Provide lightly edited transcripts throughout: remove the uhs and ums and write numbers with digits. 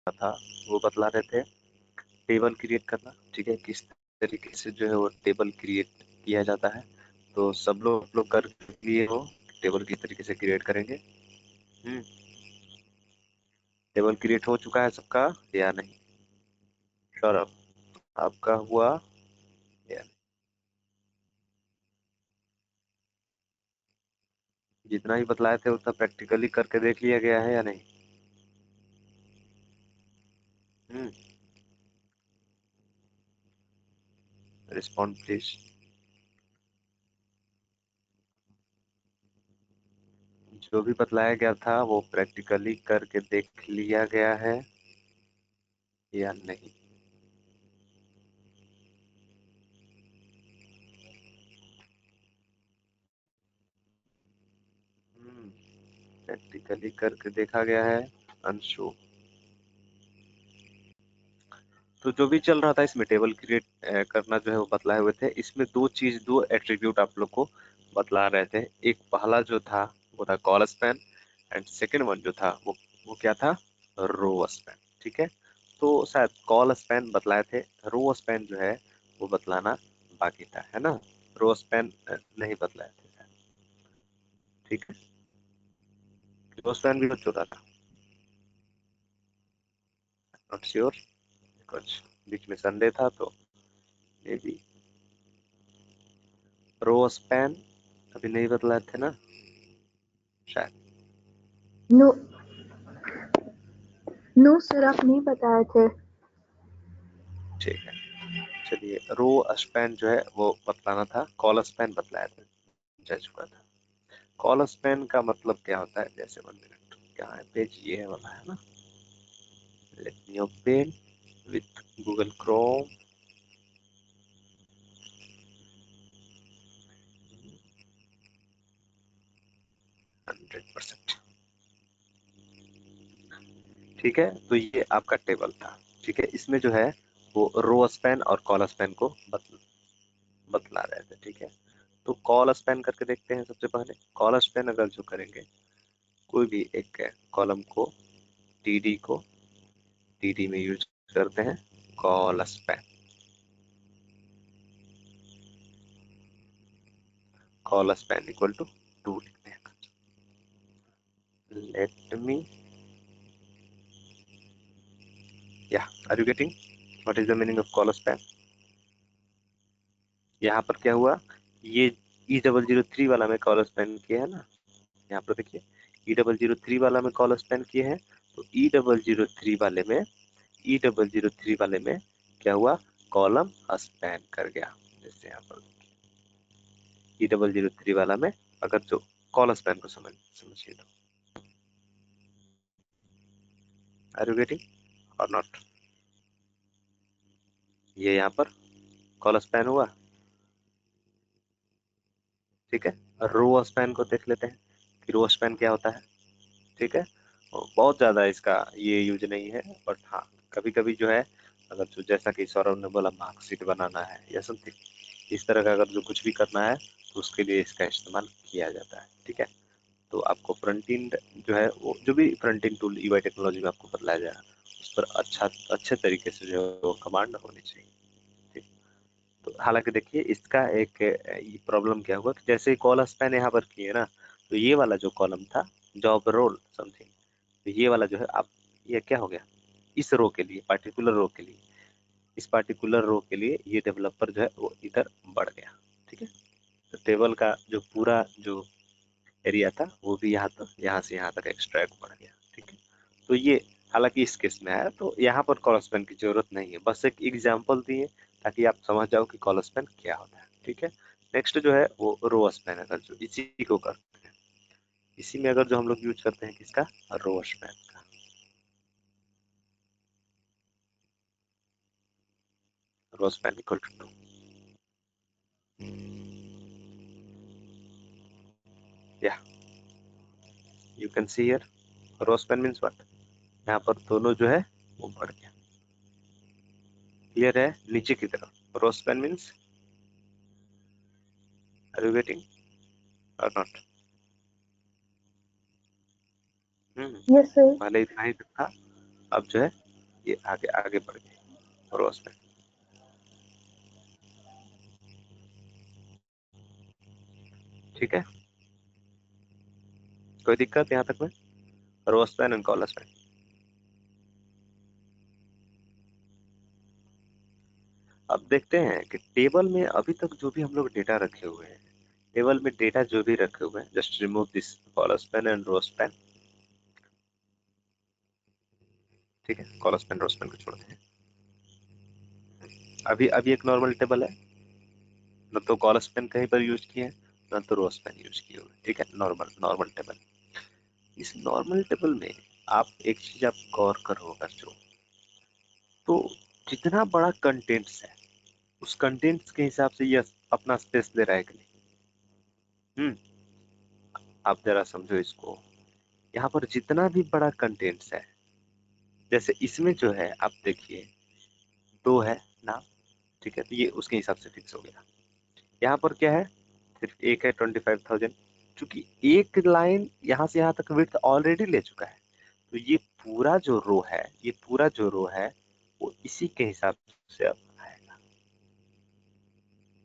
था वो बतला रहे थे। टेबल क्रिएट करना, ठीक है, किस तरीके से जो है वो टेबल क्रिएट किया जाता है। तो सब लोग कर लिए हो टेबल किस तरीके से क्रिएट करेंगे। टेबल क्रिएट हो चुका है सबका या नहीं? सौरभ, आपका हुआ या नहीं? जितना ही बतलाए थे उतना प्रैक्टिकली करके देख लिया गया है या नहीं? Respond please. जो भी बतलाया गया था वो प्रैक्टिकली करके देख लिया गया है या नहीं? प्रैक्टिकली करके देखा गया है अंशु। तो जो भी चल रहा था इसमें टेबल क्रिएट करना जो है वो बतलाए हुए थे। इसमें दो एट्रीब्यूट आप लोग को बतला रहे थे। एक पहला जो था वो था colspan, and second one जो था वो क्या था? Rowspan. ठीक है, तो शायद कॉल स्पैन बतलाए थे, रो स्पैन जो है वो बतलाना बाकी था, है ना? रो स्पैन नहीं बतलाए थे शायद। ठीक है, रो स्पैन भी हो चुका था, नॉट श्योर, कुछ बीच में संडे था तो मे बी। रो स्पैन अभी नहीं बतलाए थे ना शायद। नो नो सर, आप नहीं बताए थे। ठीक है, चलिए, रो स्पैन जो है वो बतलाना था, कॉल स्पैन बतलाया था, जा चुका था। कॉल स्पैन का मतलब क्या होता है? जैसे 1 मिनट, क्या है पेज, ये वाला है ना? Let me open with Google Chrome. ठीक है, तो ये आपका टेबल था। ठीक है, इसमें जो है वो रो स्पैन और कॉल स्पैन को बतला रहे थे। ठीक है, तो कॉल स्पैन करके देखते हैं। सबसे पहले कॉल स्पैन अगर जो करेंगे, कोई भी एक कॉलम को, टीडी में यूज करते हैं colspan. Colspan equal to 2 लिखते हैं। लेट मी, या are you getting what is the meaning of colspan? यहाँ पर क्या हुआ, ये E003 वाला में कॉल स्पैन किया है ना, यहाँ पर देखिए E003 वाला में कॉल स्पैन किए हैं। तो E003 वाले में, E003 वाले में क्या हुआ, कॉलम स्पैन कर गया। जैसे यहाँ पर E003 वाला में अगर जो कॉल स्पैन को समझिए तो, आर यू गेटिंग और नॉट? ये यहाँ पर कॉल स्पैन हुआ। ठीक है, रो स्पैन को देख लेते हैं कि रो स्पैन क्या होता है। ठीक है, और बहुत ज्यादा इसका ये यूज नहीं है, बट हाँ कभी कभी जो है, अगर जो जैसा कि सौरभ ने बोला मार्कशीट बनाना है या समथिंग इस तरह का अगर जो कुछ भी करना है तो उसके लिए इसका इस्तेमाल किया जाता है। ठीक है, तो आपको फ्रंट एंड जो है वो जो भी front end tool UI technology में आपको बतलाया जाएगा उस पर अच्छे तरीके से जो है वो कमांड होनी चाहिए। ठीक, तो हालांकि देखिए इसका एक प्रॉब्लम क्या हुआ कि जैसे कॉल स्पैन यहाँ पर किए ना, तो ये वाला जो कॉलम था जॉब रोल समथिंग, तो ये वाला जो है आप, ये क्या हो गया, इस रो के लिए, पार्टिकुलर रो के लिए, इस पार्टिकुलर रो के लिए ये डेवलपर जो है वो इधर बढ़ गया। ठीक है, तो टेबल का जो पूरा जो एरिया था वो भी यहाँ से यहाँ तक एक्सट्रैक्ट बढ़ गया। ठीक है, तो ये हालांकि इस केस में है, तो यहाँ पर कॉलस्पेन की जरूरत नहीं है, बस एक एग्जाम्पल दिए ताकि आप समझ जाओ कि कॉलस्पेन क्या होता है। ठीक है, नेक्स्ट जो है वो रो स्पैन, अगर जो इसी को करते हैं, इसी में अगर जो हम लोग यूज करते हैं किसका, रो स्पैन का। रो स्पैन इक्वल टू 2, या you can see here rowspan means what, यहाँ पर दोनों जो है वो बढ़ गया। क्लियर है? नीचे की तरफ rowspan means, are you getting और नॉट? Yes sir. पहले इतना ही था, अब जो है ये आगे आगे बढ़ गए रो स्पैन। ठीक है, कोई दिक्कत यहाँ तक में? Rowspan and column span. अब देखते हैं कि टेबल में अभी तक जो भी हम लोग डेटा रखे हुए हैं, टेबल में डेटा जो भी रखे हुए हैं, just remove this column span and rowspan. ठीक है, कॉलम स्पैन रो स्पैन को छोड़ते हैं। अभी अभी एक नॉर्मल टेबल है, न तो कॉलम स्पैन कहीं पर यूज किए हैं, न तो रो स्पैन यूज किए हुए। ठीक है, नॉर्मल नॉर्मल टेबल। इस नॉर्मल टेबल में आप एक चीज आप गौर करो बच्चों, तो जितना बड़ा कंटेंट्स है उस कंटेंट्स के हिसाब से ये अपना स्पेस दे रहा है कि नहीं? आप जरा समझो इसको। यहाँ पर जितना भी बड़ा कंटेंट्स है, जैसे इसमें जो है आप देखिए 2 है नाम, ठीक है, तो ये उसके हिसाब से फिक्स हो गया। यहाँ पर क्या है, सिर्फ एक है 25,000, क्योंकि एक लाइन यहाँ से यहाँ तक विड्थ ऑलरेडी ले चुका है, तो ये पूरा जो रो है, ये पूरा जो रो है वो इसी के हिसाब से अब आएगा।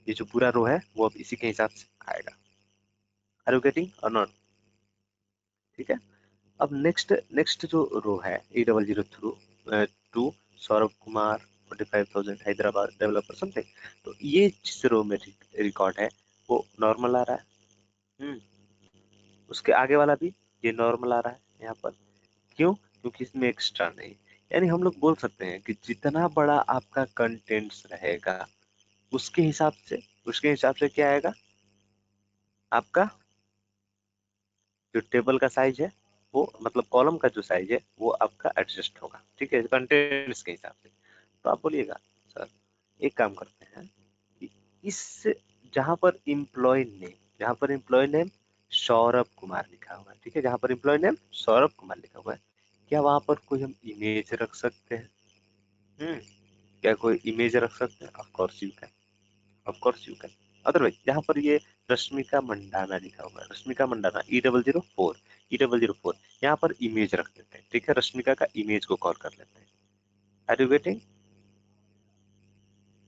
ये जो पूरा रो है वो अब इसी के हिसाब से आएगा। आर यू गेटिंग और नॉट? ठीक है, अब नेक्स्ट नेक्स्ट जो रो है E002 Saurabh Kumar 45,000 Hyderabad developer something, तो ये जिस रो में रिकॉर्ड है वो नॉर्मल आ रहा है। उसके आगे वाला भी ये नॉर्मल आ रहा है यहाँ पर। क्यों? क्योंकि इसमें एक्स्ट्रा नहीं। यानी हम लोग बोल सकते हैं कि जितना बड़ा आपका कंटेंट्स रहेगा उसके हिसाब से क्या आएगा, आपका जो टेबल का साइज है वो, मतलब कॉलम का जो साइज है वो आपका एडजस्ट होगा। ठीक है, कंटेंट्स के हिसाब से। तो आप बोलिएगा सर एक काम करते हैं कि इस जहां पर एम्प्लॉय नेम सौरभ कुमार लिखा हुआ है, ठीक है, जहां पर एम्प्लॉय नेम सौरभ कुमार लिखा हुआ है, क्या वहां पर कोई हम इमेज रख सकते हैं? हम्म क्या कोई इमेज रख सकते हैं? Of course you can, of course you can. Otherwise यहाँ पर ये रश्मिका मंडाना लिखा हुआ है, रश्मिका मंडाना E004 यहाँ पर इमेज रख देते हैं। ठीक है, रश्मिका का इमेज को कॉल कर लेते हैं। Are you getting?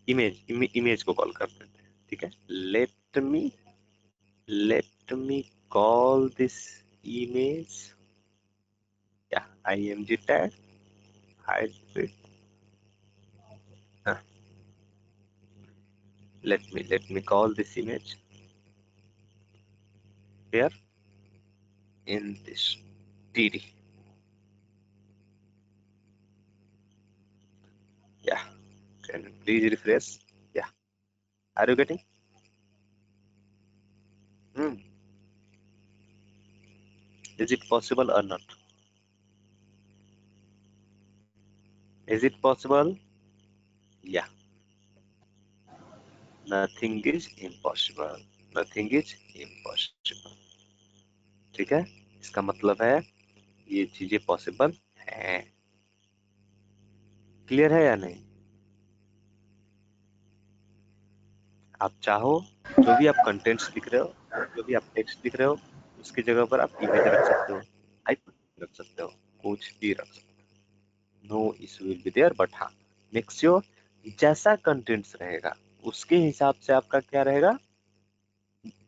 इमेज को कॉल कर देते हैं। ठीक है, let me call this image, या img tag hide it. Let me call this image here in this td. Yeah, can you please refresh? Yeah, are you getting? Hmm. Is it possible or not? Is it possible? Yeah, nothing is impossible. Nothing is impossible. ठीक है, इसका मतलब है ये चीजें possible हैं। Clear है या नहीं? आप चाहो जो भी आप कंटेंट्स लिख रहे हो, जो भी आप टेक्स्ट लिख रहे हो, उसकी जगह पर आप इमेज रख सकते हो, हाइपरलिंक रख सकते हो, कुछ भी रख सकते हो। No issue will be there, but हाँ मेक श्योर जैसा कंटेंट्स रहेगा उसके हिसाब से आपका क्या रहेगा,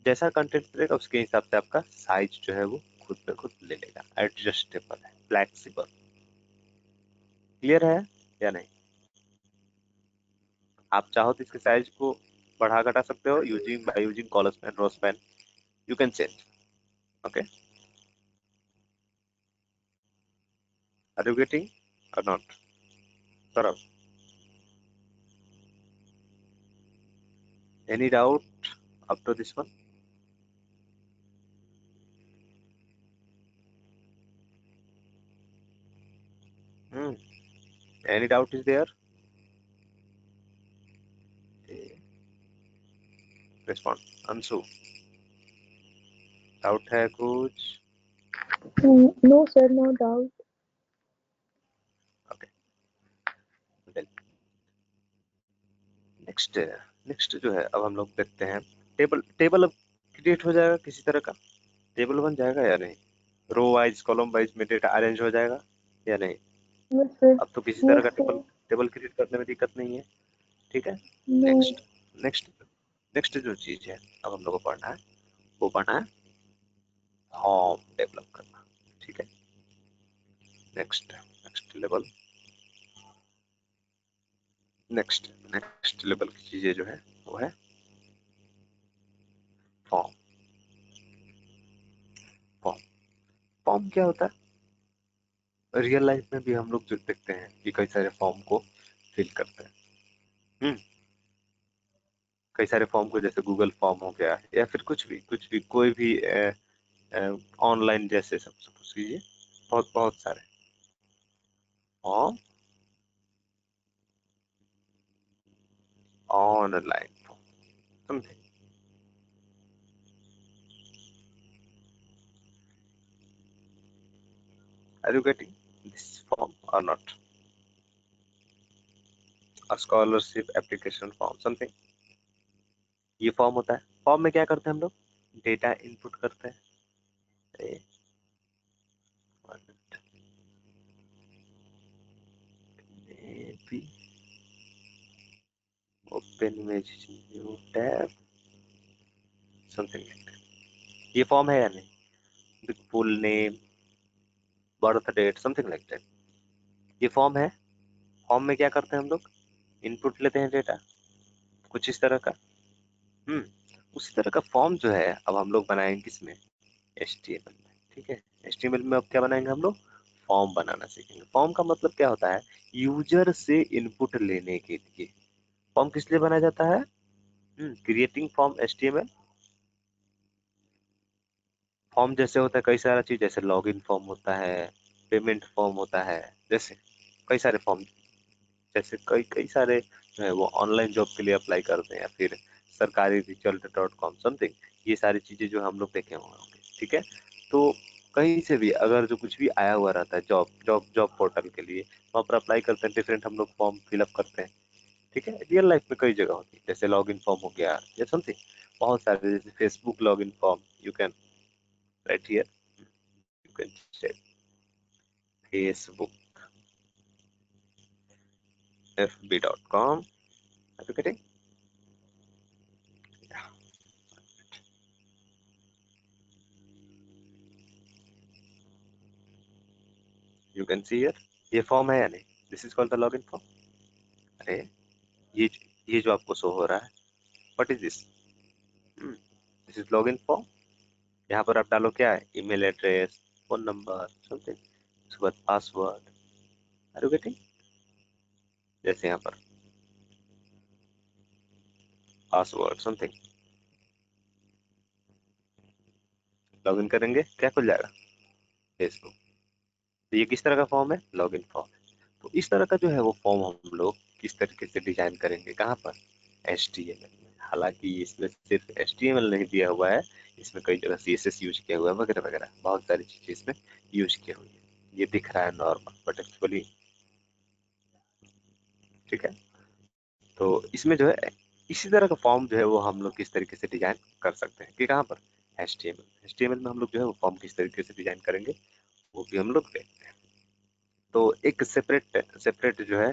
जैसा कंटेंट रहेगा उसके हिसाब से आपका साइज जो है वो खुद पे खुद ले लेगा। एडजस्टेबल है, फ्लेक्सिबल। क्लियर है या नहीं? आप चाहो तो इसके साइज को बढ़ा घटा सकते हो using column span, rowspan, you can change. Okay, are you getting or not? Saurabh, any doubt up to this one? Hmm. Any doubt is there? Respond. Ansu, doubt है कुछ? No, sir, no doubt. Okay. Well, next जो है अब हम लोग देखते हैं table अब क्रिएट हो जाएगा किसी तरह का, टेबल बन जाएगा या नहीं? रो वाइज कॉलम वाइज में डेटा अरेंज हो जाएगा या नहीं? Yes, sir. अब तो किसी तरह Yes, का sir. टेबल टेबल क्रिएट करने में दिक्कत नहीं है। ठीक है। No. नेक्स्ट नेक्स्ट नेक्स्ट जो चीज है अब हम लोग को पढ़ना है, वो पढ़ना है फॉर्म डेवलप करना। ठीक है। Next next level next level की चीजें जो है वो है फॉर्म। फॉर्म फॉर्म क्या होता है? रियल लाइफ में भी हम लोग जो देखते हैं कि कई सारे फॉर्म को फिल करते हैं। कई सारे फॉर्म को, जैसे गूगल फॉर्म हो गया या फिर कुछ भी कोई भी ऑनलाइन, जैसे सब सपोज कीजिए बहुत बहुत सारे फॉर्म ऑनलाइन फॉर्म, समझे? Are you getting this form और नॉट? स्कॉलरशिप एप्लीकेशन फॉर्म समथिंग, ये फॉर्म होता है। फॉर्म में क्या करते हैं हम लोग? डेटा इनपुट करते हैं। Uh, maybe open image new tab something like that। ये फॉर्म है या नहीं? Full name, birth date, something like that, ये फॉर्म है। फॉर्म में क्या करते हैं हम लोग? इनपुट लेते हैं डेटा, कुछ इस तरह का। हम्म उसी तरह का फॉर्म जो है अब हम लोग बनाएंगे किसमें? HTML में। ठीक है। HTML में अब क्या बनाएंगे हम लोग? फॉर्म बनाना सीखेंगे। फॉर्म का मतलब क्या होता है? यूजर से इनपुट लेने के लिए। फॉर्म किस लिए बनाया जाता है? Creating form HTML। फॉर्म जैसे होता है कई सारा चीज, जैसे लॉगिन फॉर्म होता है, पेमेंट फॉर्म होता है, जैसे कई सारे फॉर्म, जैसे कई कई सारे जो है वो ऑनलाइन जॉब के लिए अप्लाई करते हैं, या फिर सरकारी रिजल्ट.com समथिंग, ये सारी चीजें जो हम लोग देखे हुए होंगे। ठीक है। तो कहीं से भी अगर जो कुछ भी आया हुआ रहता है जॉब जॉब जॉब पोर्टल के लिए, वहाँ पर अप्लाई करते हैं, डिफरेंट हम लोग फॉर्म फिलअप करते हैं। ठीक है। रियल लाइफ में कई जगह होती है, जैसे लॉगिन फॉर्म हो गया या समथिंग, बहुत सारे, जैसे Facebook login form, you can write here, you can check Facebook fb.com, are you getting? Yeah, you can see here, ये फॉर्म है या नहीं? This is called the login form. अरे ये ये जो आपको शो हो रहा है, what is this? This is login form. यहाँ पर आप डालो क्या है? Email address, phone number, something, उसके बाद पासवर्ड। Are you getting? जैसे यहाँ पर पासवर्ड समथिंग, लॉगिन करेंगे, क्या खुल जाएगा? फेसबुक। तो ये किस तरह का फॉर्म है? लॉगिन फॉर्म है। तो इस तरह का जो है वो फॉर्म हम लोग किस तरीके से डिजाइन करेंगे? कहाँ पर? HTML में। हालांकि इसमें सिर्फ HTML नहीं दिया हुआ है, इसमें कई जगह CSS यूज किया हुआ है, वगैरह वगैरह, बहुत सारी चीजें इसमें यूज की हुई है। ये दिख रहा है नॉर्मल, बट एक्चुअली, ठीक है। तो इसमें जो है इसी तरह का फॉर्म जो है वो हम लोग किस तरीके से डिजाइन कर सकते हैं, कि कहाँ पर? HTML में हम लोग जो है वो फॉर्म किस तरीके से डिजाइन करेंगे, वो भी हम लोग देखते हैं। तो एक सेपरेट सेपरेट जो है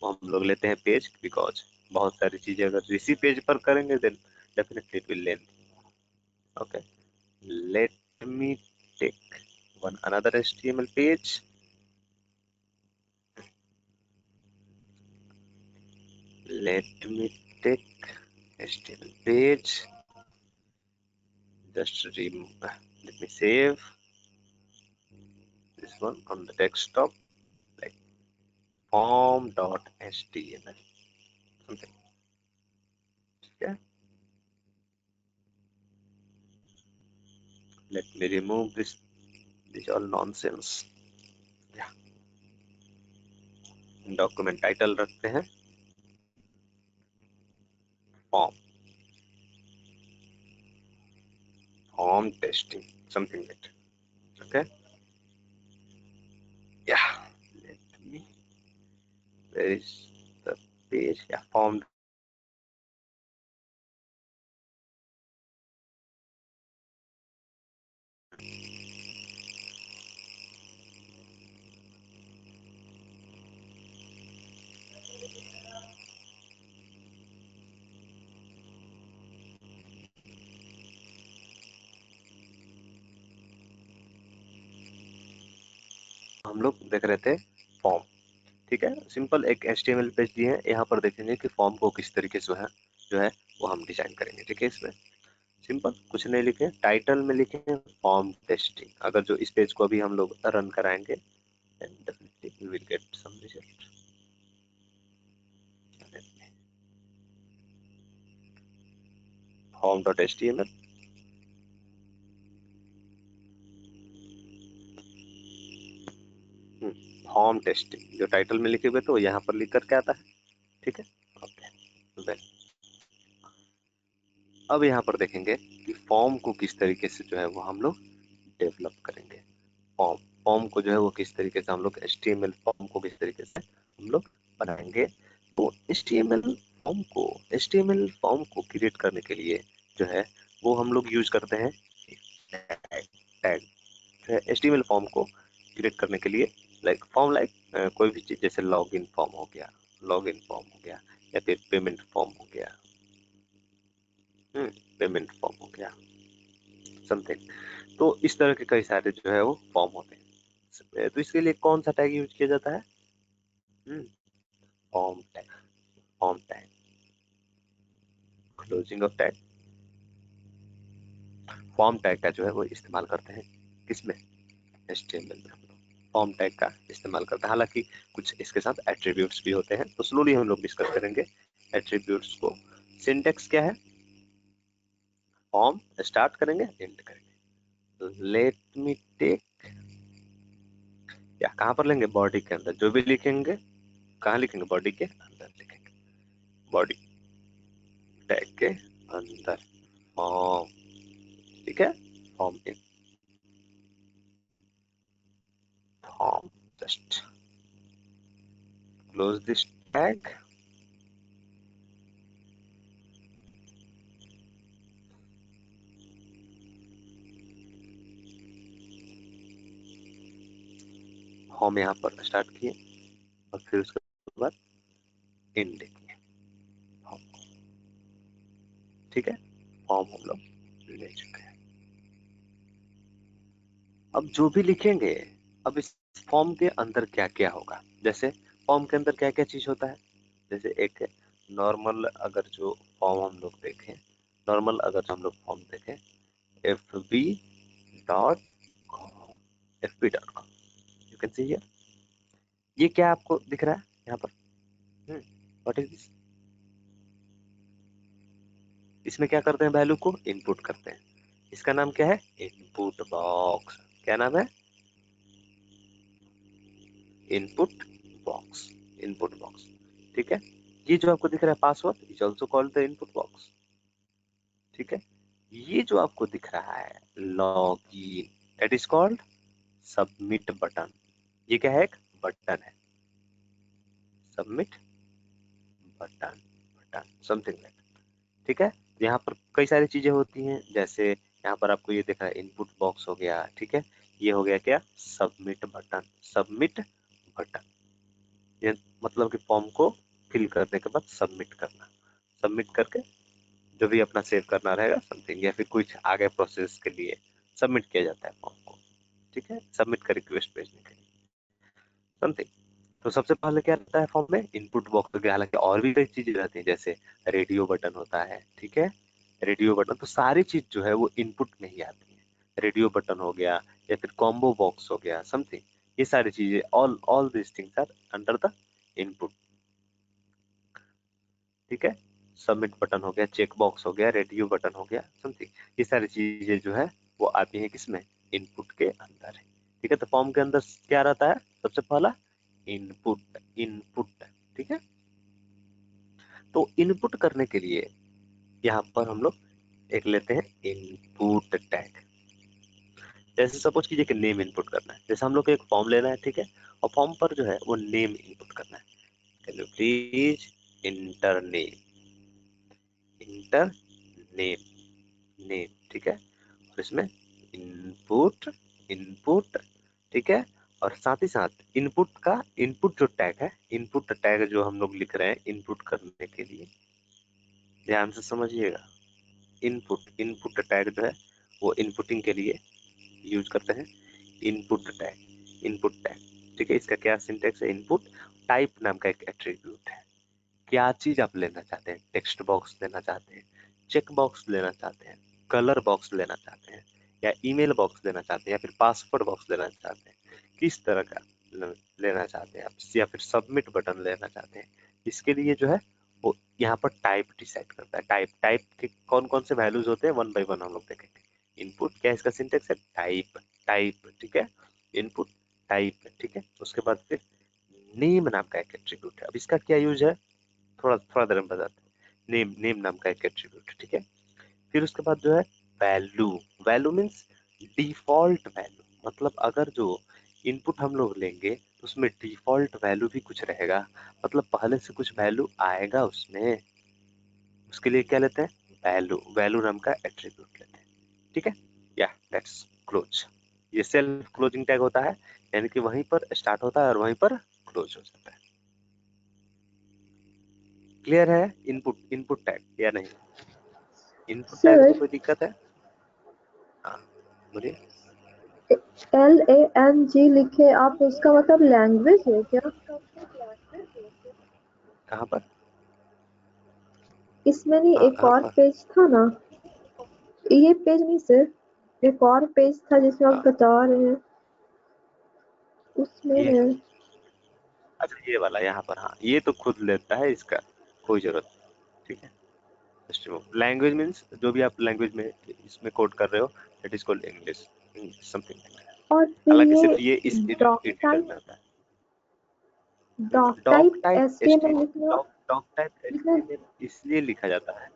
वो हम लोग लेते हैं पेज, बिकॉज बहुत सारी चीजें अगर इसी पेज पर करेंगे then definitely it will length. Okay, let me take one another HTML page। Let me take HTML page, just remove, let me save this one on the desktop, like form.html something। Yeah, let me remove this all nonsense। Yeah, document title रखते हैं form, form testing something like. Okay, या let me, where is the page? Yeah, form। हम लोग देख रहे the form, ठीक है। Simple एक HTML पेज दिए हैं, यहाँ पर देखेंगे कि फॉर्म को किस तरीके से जो है वो हम डिजाइन करेंगे, ठीक है। इसमें सिंपल कुछ नहीं लिखे, टाइटल में लिखे फॉर्म टेस्टिंग। अगर जो इस पेज को अभी हम लोग रन कराएंगे then definitely we will get some result. form.html, form testing जो टाइटल में लिखे हुए तो यहाँ पर लिख करके आता है, ठीक है। ओके वेल, अब यहाँ पर देखेंगे कि फॉर्म को किस तरीके से जो है वो हम लोग डेवलप करेंगे। फॉर्म फॉर्म को जो है वो किस तरीके से हम लोग HTML फॉर्म को किस तरीके से हम लोग बनाएंगे। तो HTML फॉर्म को क्रिएट करने के लिए जो है वो हम लोग यूज करते हैं टैग। HTML फॉर्म को क्रिएट करने के लिए कोई भी चीज, जैसे लॉगिन फॉर्म हो गया, या फिर पेमेंट फॉर्म हो गया, समथिंग। तो इस तरह के कई सारे जो है वो फॉर्म होते हैं। तो इसके लिए कौन सा टैग यूज किया जाता है? Form tag. Closing of tag, form tag का जो है वो इस्तेमाल करते हैं किसमें? HTML में हम लोग फॉर्म टैग का इस्तेमाल करते हैं। हालांकि कुछ इसके साथ एट्रीब्यूट्स भी होते हैं, तो स्लोली हम लोग डिस्कस करेंगे एट्रीब्यूट्स को। सिंटेक्स क्या है? फॉर्म स्टार्ट करेंगे, एंड करेंगे। लेट मी टेक, या कहां पर लेंगे? बॉडी के अंदर। जो भी लिखेंगे कहां लिखेंगे? बॉडी के अंदर लिखेंगे, बॉडी टैग के अंदर फॉर्म, ठीक है। Form in form, just close this tag. Form यहाँ पर स्टार्ट किए और फिर उसके बाद इन लिखिए फॉर्म, ठीक है। फॉर्म हम लोग ले चुके हैं। अब जो भी लिखेंगे, अब इस फॉर्म के अंदर क्या क्या होगा? जैसे फॉर्म के अंदर क्या क्या चीज होता है? जैसे एक नॉर्मल, अगर जो फॉर्म हम लोग देखें, नॉर्मल अगर हम लोग फॉर्म देखें, fb.com, fb.com, you can see here. ये क्या आपको दिख रहा है यहाँ पर? What is this? इसमें क्या करते हैं? वैल्यू को इनपुट करते हैं। इसका नाम क्या है? Input box. क्या नाम है? इनपुट बॉक्स, इनपुट बॉक्स, ठीक है। ये जो आपको दिख रहा है password is also called the input box, ठीक है। ये जो आपको दिख रहा है login, that is called submit button. ये क्या है? एक बटन है, सबमिट बटन, समथिंग लाइक, ठीक है। यहाँ पर कई सारी चीजें होती हैं, जैसे यहाँ पर आपको ये दिख रहा है इनपुट बॉक्स हो गया, ठीक है। ये हो गया क्या? Submit button, submit button. ये मतलब कि फॉर्म को फिल करने के बाद सबमिट करना, सबमिट करके जो भी अपना सेव करना रहेगा समथिंग, या फिर कुछ आगे प्रोसेस के लिए सबमिट किया जाता है फॉर्म को, ठीक है। सबमिट का रिक्वेस्ट भेजने के लिए समथिंग। तो सबसे पहले क्या रहता है फॉर्म में? इनपुट बॉक्स हो गया। हालांकि और भी कई चीजें रहती हैं, जैसे रेडियो बटन होता है, ठीक है। रेडियो बटन, तो सारी चीज जो है वो इनपुट में ही आती है। रेडियो बटन हो गया, या फिर कॉम्बो बॉक्स हो गया, समथिंग। ये सारी चीजें, all all this things are under the input, ठीक है। सबमिट बटन हो गया, चेक बॉक्स हो गया, रेडियो बटन हो गया, समथिंग। ये सारी चीजें जो है वो आती है किसमें? इनपुट के अंदर है, ठीक है। तो फॉर्म के अंदर क्या रहता है? सबसे पहला इनपुट, इनपुट, ठीक है। तो इनपुट करने के लिए यहाँ पर हम लोग एक लेते हैं इनपुट टैग। जैसे सपोज कीजिए कि नेम इनपुट करना है, जैसे हम लोग को एक फॉर्म लेना है, ठीक है। और फॉर्म पर जो है वो नेम इनपुट करना है। Can you please inter name, inter name, name, ठीक है। और इसमें इनपुट, इनपुट, ठीक है। और साथ ही साथ इनपुट जो टैग है, इनपुट टैग जो हम लोग लिख रहे हैं इनपुट करने के लिए, ध्यान से समझिएगा। इनपुट टैग जो है वो इनपुटिंग के लिए यूज करते हैं। इनपुट टैग, ठीक है। इसका क्या सिंटेक्स है? इनपुट टाइप नाम का एक एट्रीब्यूट है। क्या चीज आप लेना चाहते हैं? टेक्स्ट बॉक्स लेना चाहते हैं, चेक बॉक्स लेना चाहते हैं, कलर बॉक्स लेना चाहते हैं, या ईमेल बॉक्स लेना चाहते हैं, या फिर पासवर्ड बॉक्स लेना चाहते हैं, किस तरह का लेना चाहते हैं आप, या फिर सबमिट बटन लेना चाहते हैं, इसके लिए जो है वो यहाँ पर टाइप डिसाइड करता है। टाइप के कौन कौन से वैल्यूज होते हैं वन बाय वन हम लोग देखेंगे। इनपुट क्या इसका सिंटेक्स है? टाइप, ठीक है। इनपुट टाइप, ठीक है। उसके बाद फिर नेम नाम का एक एट्रीब्यूट है। अब इसका क्या यूज है थोड़ा थोड़ा देर में बताते हैं। नेम नाम का एक एट्रीब्यूट, ठीक है। फिर उसके बाद जो है value. Value means default value, मतलब अगर जो इनपुट हम लोग लेंगे तो उसमें डिफॉल्ट वैल्यू भी कुछ रहेगा, मतलब पहले से कुछ वैल्यू आएगा उसमें, उसके लिए क्या लेते हैं? वैल्यू नाम का एट्रीब्यूट लेते हैं, ठीक है। या लेट्स क्लोज। ये सेल्फ क्लोजिंग टैग होता है, यानी कि वहीं पर स्टार्ट होता है और वहीं पर क्लोज हो जाता है। क्लियर है इनपुट टैग या नहीं? इनपुट टैग में सर कोई दिक्कत है? हाँ बोलिए। LANG लिखे आप, उसका मतलब लैंग्वेज है क्या? कहाँ पर? इसमें नहीं, हाँ एक कहाँ और पर? पेज था ना, ये पेज नहीं सर, एक और पेज था जिसमें आप हाँ बता रहे हैं, उसमें ये, है। अच्छा ये वाला यहाँ पर, हाँ ये तो खुद लेता है, इसका कोई जरूरत नहीं, ठीक है। लैंग्वेज मीन्स जो भी आप लैंग्वेज में इसमें कोड कर रहे हो, that is called English something. और फिर हालांकि ये सिर्फ ये इस डॉक एडिटर टाइप, में आता है। Doc doc type type HTML लिखना डॉक टाइप लिखना एचटीएमएल इसलिए लिखा जाता है,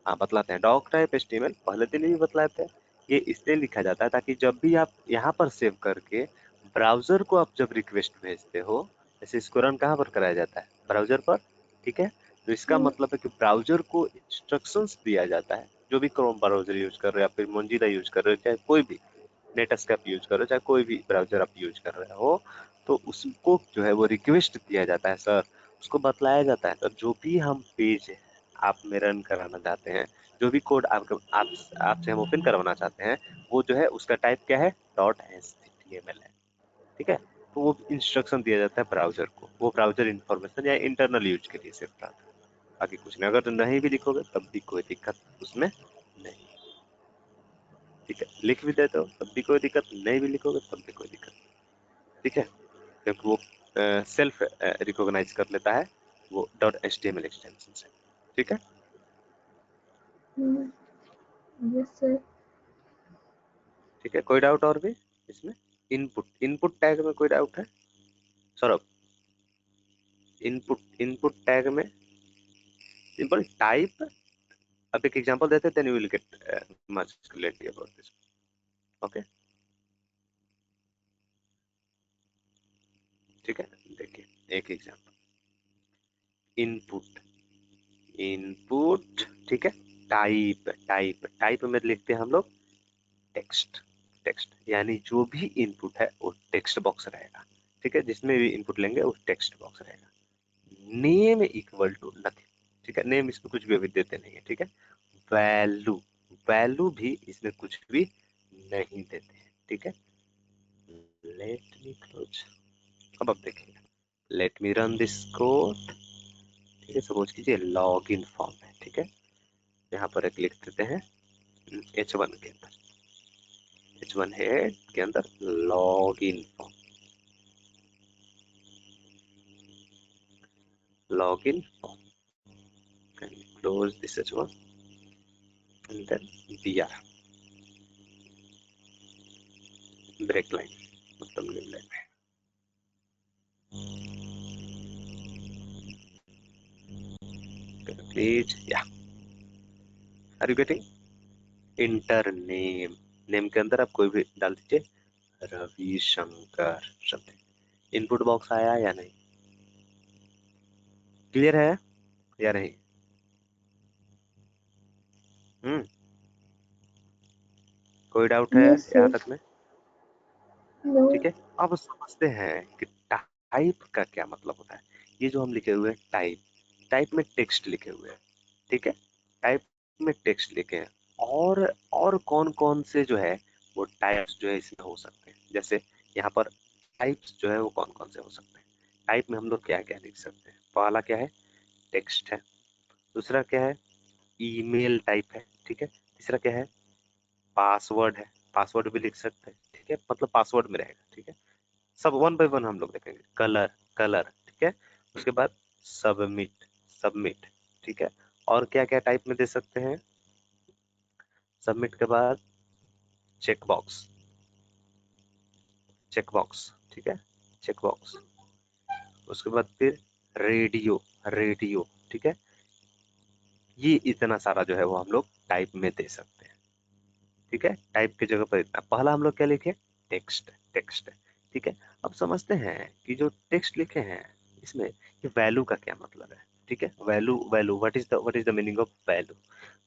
हाँ बतलाते हैं। डॉक टाइप एचटीएमएल पहले दिन भी बतलाते हैं। ये इसलिए लिखा जाता है ताकि जब भी आप यहाँ पर सेव करके ब्राउजर को आप जब रिक्वेस्ट भेजते हो, जैसे इसको रन कहाँ पर कराया जाता है? ब्राउजर पर, ठीक है। तो इसका मतलब है कि ब्राउजर को इंस्ट्रक्शंस दिया जाता है, जो भी क्रोम ब्राउजर यूज कर रहे हो या फिर मोजिला यूज कर रहे हो, चाहे कोई भी नेटस्केप यूज कर रहे हो, चाहे कोई भी ब्राउजर आप यूज कर रहे हो, तो उसको जो है वो रिक्वेस्ट दिया जाता है सर, उसको बतलाया जाता है सर, जो भी हम पेज आप में रन कराना चाहते हैं, जो भी कोड आपसे हम ओपन करवाना चाहते हैं, वो जो है उसका टाइप क्या है? डॉट एचटीएमएल है, ठीक है। तो वो इंस्ट्रक्शन दिया जाता है ब्राउजर को, वो ब्राउजर इंफॉर्मेशन या इंटरनल यूज के लिए सिर्फ था, बाकी कुछ नहीं। अगर नहीं भी लिखोगे तब भी कोई दिक्कत उसमें नहीं, ठीक है। लिख भी देते हो तब भी कोई दिक्कत नहीं, भी लिखोगे तब भी कोई दिक्कत, ठीक है। क्योंकि वो सेल्फ रिकॉग्नाइज कर लेता है वो डॉट एचटीएमएल एक्सटेंशन से, ठीक है। Yes sir. ठीक है, कोई डाउट और भी इसमें? इनपुट टैग में कोई डाउट है सौरभ? इनपुट टैग में सिंपल टाइप। अब एक एग्जांपल देते हैं, then you will get much clarity about this, okay. ठीक है, देखिए एक एग्जांपल। इनपुट इनपुट ठीक है। टाइप में लिखते हैं हम लोग टेक्स्ट। यानी जो भी इनपुट है वो टेक्स्ट बॉक्स रहेगा, ठीक है। जिसमें भी इनपुट लेंगे वो टेक्स्ट बॉक्स रहेगा। नेम इक्वल टू नथिंग, ठीक है। नेम इसमें कुछ भी अभी देते नहीं है, ठीक है। वैल्यू वैल्यू भी इसमें कुछ भी नहीं देते हैं, ठीक है। लेट मी क्लोज। अब देखिए, let me run this code, ठीक है। सपोज कीजिए लॉग इन फॉर्म है, ठीक है। यहाँ पर एक लिख देते हैं H1 के अंदर, H1 हेड के अंदर log in form, log in form, can close this H1 and then BR break line, मतलब न्यू लाइन में प्लीज, या are you getting? Enter name के अंदर आप कोई भी डाल दीजिए, रविशंकर शब्द। इनपुट बॉक्स आया या नहीं? क्लियर है या नहीं? कोई डाउट है यस यहाँ सर। तक में? नो। ठीक है, अब समझते हैं कि टाइप का क्या मतलब होता है। ये जो हम लिखे हुए हैं टाइप, टाइप में टेक्स्ट लिखे हुए हैं, ठीक है, टाइप में टेक्स्ट लिखे हैं। और कौन कौन से जो है वो टाइप्स जो है इसमें हो सकते हैं। जैसे यहाँ पर टाइप्स जो है वो कौन कौन से हो सकते हैं। टाइप में हम लोग क्या क्या लिख सकते हैं। पहला क्या है, टेक्स्ट है। दूसरा क्या है, ईमेल टाइप है, ठीक है। तीसरा क्या है, पासवर्ड है, पासवर्ड भी लिख सकते हैं, ठीक है, मतलब पासवर्ड में रहेगा, ठीक है। सब वन बाय वन हम लोग देखेंगे। कलर, कलर, ठीक है। उसके बाद सबमिट, सबमिट, ठीक है। और क्या क्या टाइप में दे सकते हैं। सबमिट के बाद चेक बॉक्स, चेक बॉक्स, ठीक है, चेक बॉक्स। उसके बाद फिर रेडियो, रेडियो, ठीक है। ये इतना सारा जो है वो हम लोग टाइप में दे सकते हैं, ठीक है। टाइप की जगह पर इतना। पहला हम लोग क्या लिखे, टेक्स्ट, टेक्स्ट, ठीक है। अब समझते हैं कि जो टेक्स्ट लिखे हैं इसमें ये वैल्यू का क्या मतलब है, ठीक है। Value, value, what is the meaning of value.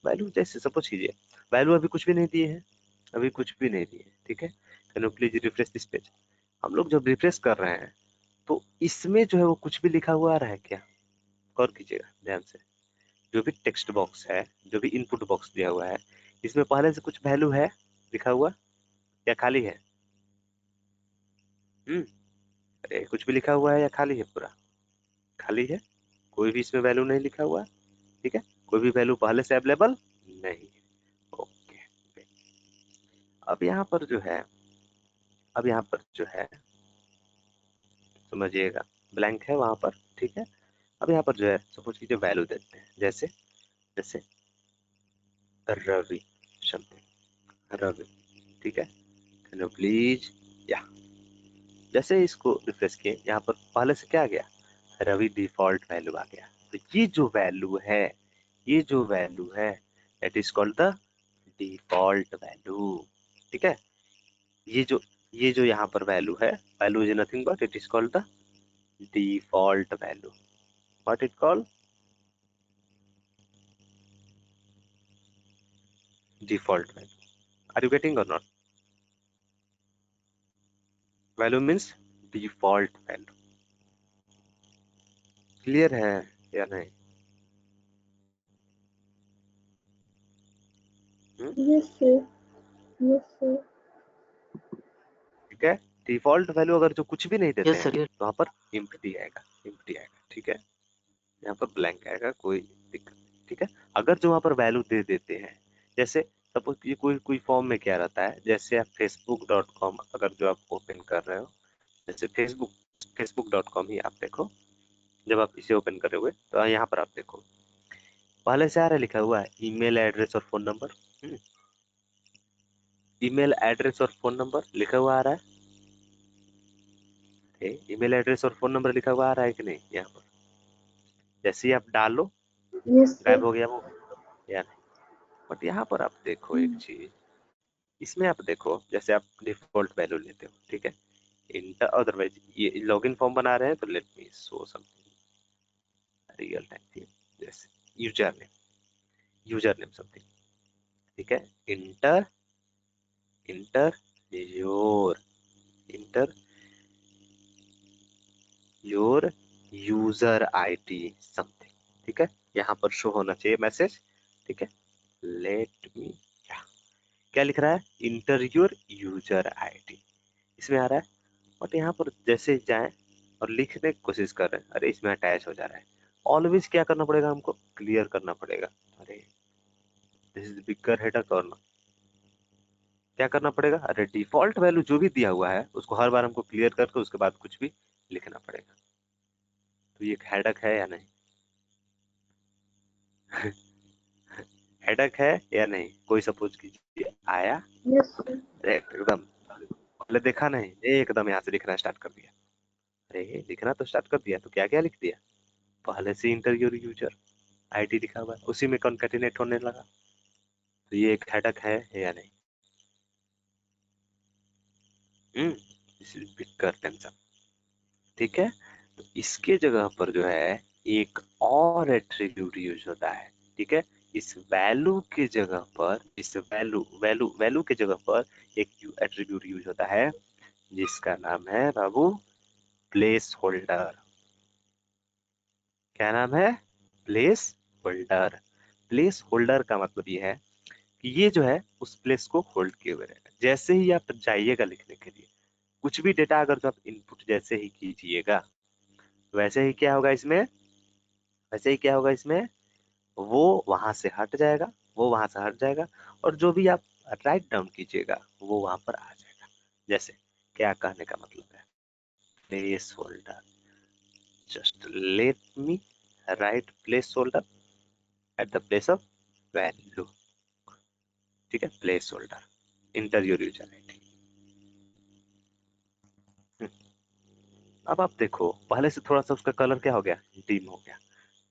Value जैसे सपोज कीजिए, वैल्यू अभी कुछ भी नहीं दिए हैं, अभी कुछ भी नहीं दिए, ठीक है। Can you please refresh this page. हम लोग जब रिफ्रेश कर रहे हैं तो इसमें जो है वो कुछ भी लिखा हुआ आ रहा है क्या। गौर कीजिएगा ध्यान से। जो भी टेक्स्ट बॉक्स है, जो भी इनपुट बॉक्स दिया हुआ है, इसमें पहले से कुछ वैल्यू है लिखा हुआ या खाली है। अरे कुछ भी लिखा हुआ है या खाली है, पूरा खाली है। कोई भी इसमें वैल्यू नहीं लिखा हुआ है, ठीक है। कोई भी वैल्यू पहले से अवेलेबल नहीं है। ओके, अब यहाँ पर जो है, अब यहाँ पर जो है समझिएगा, ब्लैंक है वहां पर, ठीक है। अब यहाँ पर जो है सपोज कीजिए वैल्यू देते हैं, जैसे जैसे रवि, समथिंग रवि, ठीक है। कैन यू प्लीज, या जैसे इसको रिफ्रेश किए यहाँ पर पहले से क्या आ गया, रवि डिफॉल्ट वैल्यू आ गया। तो ये जो वैल्यू है, ये जो वैल्यू है that is called the default value, ठीक है। ये जो यहाँ पर वैल्यू है, value is nothing but it is called the default value. What it called, default value. Are you getting और not. Value means default value. Clear है या नहीं। Yes, sir. Yes, sir. ठीक है। डिफॉल्ट वैल्यू अगर जो कुछ भी नहीं देते यस हैं सर। तो वहां पर एम्प्टी आएगा, एम्प्टी आएगा, ठीक है। यहाँ पर ब्लैंक आएगा, कोई दिक्कत नहीं, ठीक है। अगर जो वहां पर वैल्यू दे देते हैं, जैसे सपोज ये कोई कोई फॉर्म में क्या रहता है, जैसे आप facebook.com अगर जो आप ओपन कर रहे हो, जैसे facebook.com ही आप देखो। जब आप इसे ओपन करोगे तो यहाँ पर आप देखो पहले से आ रहा है लिखा हुआ है ईमेल एड्रेस और फोन नंबर। ईमेल एड्रेस और फोन नंबर लिखा हुआ आ रहा है। ईमेल एड्रेस और फोन नंबर लिखा हुआ आ रहा है कि नहीं। यहाँ पर जैसे ही आप डालो Yes, गायब sir. हो गया वो, या नहीं। बट यहाँ पर आप देखो एक चीज, इसमें आप देखो जैसे आप डिफॉल्ट वैल्यू लेते हो, ठीक है। इंटर, अदरवाइज ये लॉगिन फॉर्म बना रहे हैं तो let me show something real time, जैसे यूजर नेम समथिंग, ठीक है। Inter, inter your, inter your user ID something, ठीक है। यहाँ पर शो होना चाहिए मैसेज, ठीक है। लेट मी, क्या लिख रहा है, इंटर योर यूजर आईडी, इसमें आ रहा है। बट यहाँ पर जैसे जाए और लिखने की कोशिश कर रहे हैं, अरे इसमें अटैच हो जा रहा है। ऑलवेज क्या करना पड़ेगा, हमको क्लियर करना पड़ेगा। अरे दिस इज बिगर हेडक और ना, क्या करना पड़ेगा, अरे डिफॉल्ट वैल्यू जो भी दिया हुआ है उसको हर बार हमको क्लियर करके उसके बाद कुछ भी लिखना पड़ेगा। तो ये हेडक है या नहीं। हेडक है या नहीं, कोई सपोज कीजिए आया Yes, sir. एकदम, पहले देखा नहीं, एकदम यहाँ से लिखना स्टार्ट कर दिया। अरे लिखना तो स्टार्ट कर दिया तो क्या क्या लिख दिया, पहले से इंटर योर यूजर आईडी लिखा हुआ है उसी में कॉन्केटिनेट होने लगा। तो ये एक हेडक है या नहीं। दिस इज बिगर टेंशन, ठीक है। तो इसके जगह पर जो है एक और एट्रीब्यूट यूज होता है, ठीक है। इस वैल्यू के जगह पर, इस वैल्यू वैल्यू वैल्यू के जगह पर एक एट्रीब्यूट यूज होता है जिसका नाम है बाबू प्लेस होल्डर। क्या नाम है? Place holder. प्लेस होल्डर का मतलब ये है कि ये जो है उस प्लेस को होल्ड किए हुए रहेगा। जैसे ही आप जाइएगा लिखने के लिए, कुछ भी डेटा अगर जो आप इनपुट जैसे ही कीजिएगा, वैसे ही क्या होगा इसमें, वैसे ही क्या होगा इसमें, वो वहां से हट जाएगा, वो वहां से हट जाएगा, और जो भी आप राइट डाउन कीजिएगा वो वहां पर आ जाएगा। जैसे क्या कहने का मतलब है, place holder, just let me right place holder at the place of value. ठीक है, place holder, inter your user ID. अब आप देखो, पहले से थोड़ा सा उसका कलर क्या हो गया, डिम हो गया,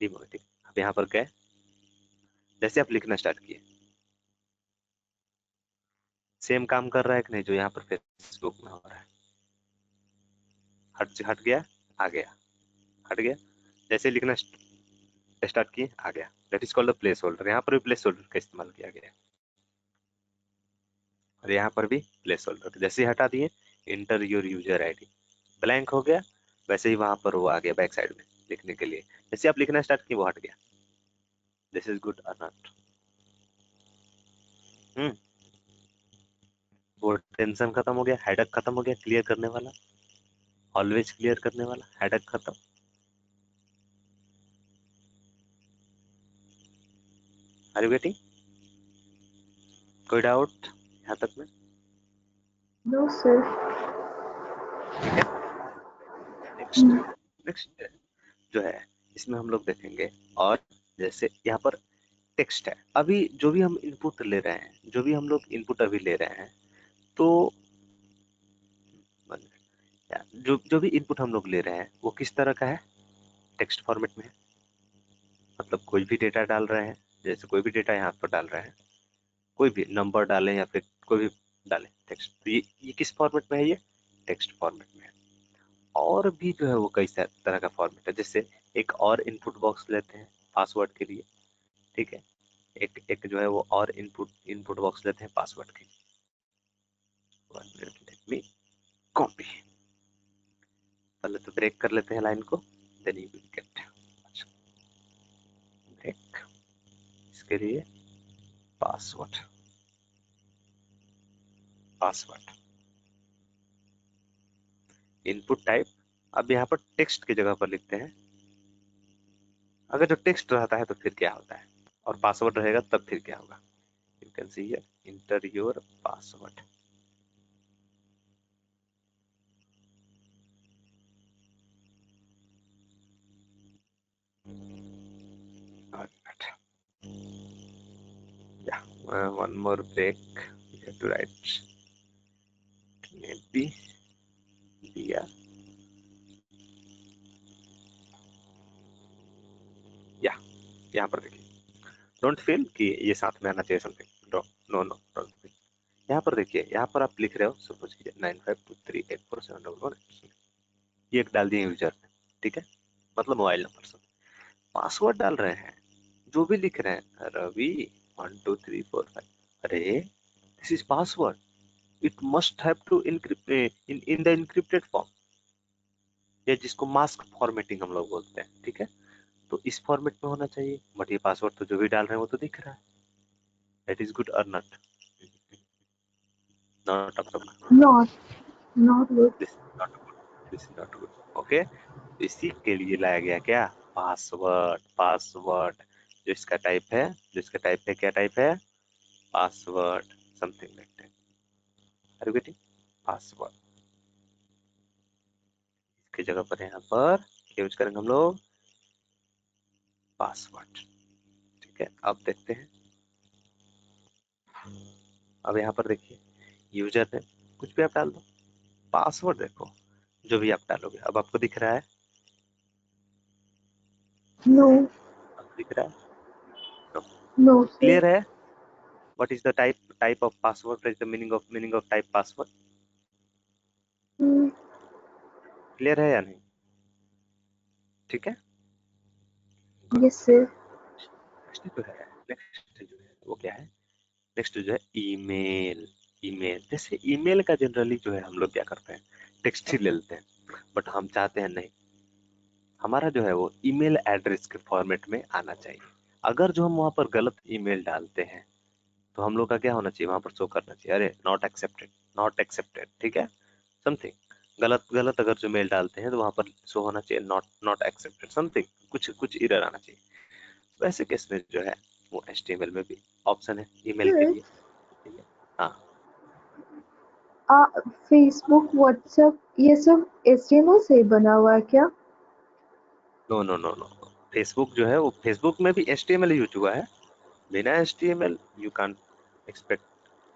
डिम हो गया। ठीक, अब यहाँ पर गए, जैसे आप लिखना स्टार्ट किए, सेम काम कर रहा है कि नहीं जो यहाँ पर फेसबुक में हो रहा है। हट गया, आ गया, हट गया, जैसे लिखना स्टार्ट किए आ गया। That is called the place holder. यहाँ पर भी प्लेस होल्डर का इस्तेमाल किया गया है, और यहाँ पर भी प्लेस होल्डर। जैसे ही हटा दिए, inter your user ID, blank हो गया, वैसे ही वहां पर वो आ गया बैक साइड में लिखने के लिए। जैसे आप लिखना स्टार्ट किए वो हट गया। दिस इज गुड और नॉट? वो टेंशन खत्म हो गया, हेडक खत्म हो गया, क्लियर करने वाला, ऑलवेज क्लियर करने वाला, हेडक खत्म। Are you getting? कोई डाउट यहाँ तक में? No sir. ठीक है, नेक्स्ट, नेक्स्ट जो है इसमें हम लोग देखेंगे। और जैसे यहाँ पर टेक्स्ट है, अभी जो भी हम इनपुट ले रहे हैं, जो भी हम लोग इनपुट अभी ले रहे हैं, तो जो जो भी इनपुट हम लोग ले रहे हैं वो किस तरह का है, टेक्स्ट फॉर्मेट में है। मतलब कोई भी डेटा डाल रहे हैं, जैसे कोई भी डेटा यहाँ पर डाल रहे हैं, कोई भी नंबर डालें या फिर कोई भी डालें टेक्स्ट, तो ये किस फॉर्मेट में है, ये टेक्स्ट फॉर्मेट में है। और भी जो है वो कई तरह का फॉर्मेट है। जैसे एक और इनपुट बॉक्स लेते हैं पासवर्ड के लिए, ठीक है, एक एक जो है वो और इनपुट इनपुट बॉक्स लेते हैं पासवर्ड के लिए। One minute, let me copy. पहले तो ब्रेक कर लेते हैं लाइन को, then you will get. Break, इसके लिए पासवर्ड, पासवर्ड इनपुट टाइप। अब यहाँ पर टेक्स्ट की जगह पर लिखते हैं। अगर जो टेक्स्ट रहता है तो फिर क्या होता है, और पासवर्ड रहेगा तब फिर क्या होगा। You can see here, inter your password. Yeah, one more break. You have to write maybe दिया, या यहाँ पर देखिए, डोंट फील कि ये साथ में आना चाहिए something, no no don't feel. यहाँ पर देखिए, यहाँ पर आप लिख रहे हो, सपोज कीजिए 95238471, ये एक डाल दिए यूजर ने, ठीक है, मतलब मोबाइल नंबर सब। पासवर्ड डाल रहे हैं, जो भी लिख रहे हैं रवि 12345, अरे this is password, it must have to encrypt in the encrypted form, या जिसको मास्क फॉर्मेटिंग हम लोग बोलते हैं, ठीक है। तो इस फॉर्मेट में होना चाहिए, बट ये पासवर्ड तो जो भी डाल रहे हैं वो तो दिख रहा है। दैट इज गुड और not? Not up to mark. Not, not good. This not good, this not good. Okay, इसी के लिए लाया गया क्या, पासवर्ड। पासवर्ड जो इसका टाइप है, जो इसका टाइप है, क्या टाइप है, password, something like that. Are you getting? Password, इसकी जगह पर यहाँ पर क्या यूज करेंगे हम लोग, पासवर्ड। ठीक है, अब देखते हैं। अब यहाँ पर देखिए, यूजर ने कुछ भी आप डाल दो, पासवर्ड देखो जो भी आप डालोगे, अब आपको दिख रहा है, नो, आपको दिख रहा है, तो नो सर। क्लियर है। What is the type of password, what is the meaning of type password, clear है या नहीं? ठीक है, गुड। Yes sir. नेक्स्ट जो है, नेक्स्ट जो है वो क्या है, नेक्स्ट जो है ईमेल। ईमेल, जैसे ईमेल का जनरली जो है हम लोग क्या करते हैं, टेक्स्ट ही ले लेते हैं, बट हम चाहते हैं नहीं, हमारा जो है वो ईमेल एड्रेस के फॉर्मेट में आना चाहिए। अगर जो हम वहाँ पर गलत ईमेल डालते हैं तो हम लोग का क्या होना चाहिए, वहाँ पर शो करना चाहिए, अरे नॉट एक्सेप्टेड, नॉट एक्सेप्टेड, ठीक है, समथिंग गलत गलत अगर जो मेल डालते हैं तो वहाँ पर शो होना चाहिए नॉट नॉट एक्सेप्टेड समथिंग, कुछ कुछ एरर आना चाहिए। वैसे केस में जो है वो HTML में भी ऑप्शन है ईमेल के सर, लिए, ठीक है। हाँ, फेसबुक, व्हाट्सएप, ये सब HTML से ही बना हुआ है क्या? No no no no, Facebook जो है वो फेसबुक में भी HTML यूज हुआ है, बिना HTML you can't expect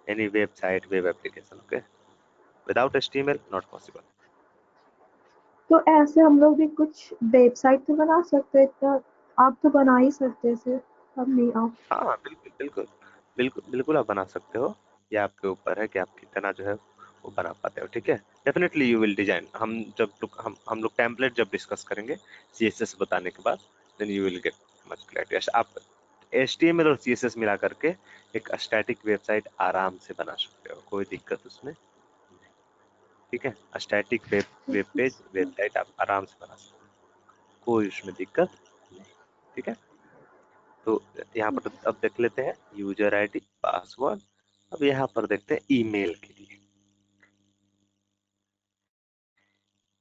any website web application, okay, without HTML not possible. तो ऐसे हम लोग भी कुछ वेबसाइट तो बना सकते हैं, इतना आप तो बना ही सकते थे, हम नहीं आप। हाँ हाँ, बिल्कुल बिल्कुल बिल्कुल बिल्कुल आप बना सकते हो, ये आपके ऊपर है कि आप कितना जो है वो बना पाते हो, ठीक है। डेफिनेटली यू विल डिजाइन, हम लोग टेम्पलेट जब डिस्कस करेंगे CSS बताने के बाद, then you will get much clarity. आप HTML और CSS मिला करके एक स्टैटिक वेबसाइट आराम से बना सकते हो, कोई दिक्कत उसमें नहीं, ठीक है। स्टैटिक वेब पेज वेबसाइट आप आराम से बना सकते हो, कोई उसमें दिक्कत नहीं, ठीक है। तो यहाँ पर अब देख लेते हैं यूजर ID पासवर्ड। अब यहाँ पर देखते हैं ईमेल के लिए,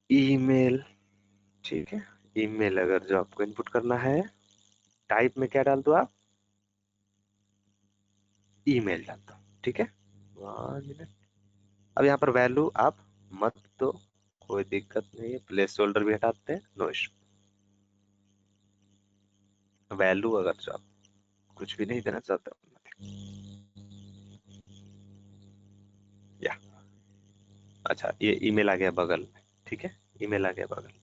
ईमेल, ठीक है। ईमेल अगर जो आपको इनपुट करना है, टाइप में क्या डाल दो आप, ईमेल डाल दो, ठीक है। 1 मिनट। अब यहाँ पर वैल्यू आप मत दो, कोई दिक्कत नहीं है, प्लेस होल्डर भी हटाते हैं, नो इशू। वैल्यू अगर जो आप कुछ भी नहीं देना चाहते हो, या अच्छा ये ईमेल आ गया बगल में, ठीक है, ईमेल आ गया बगल में।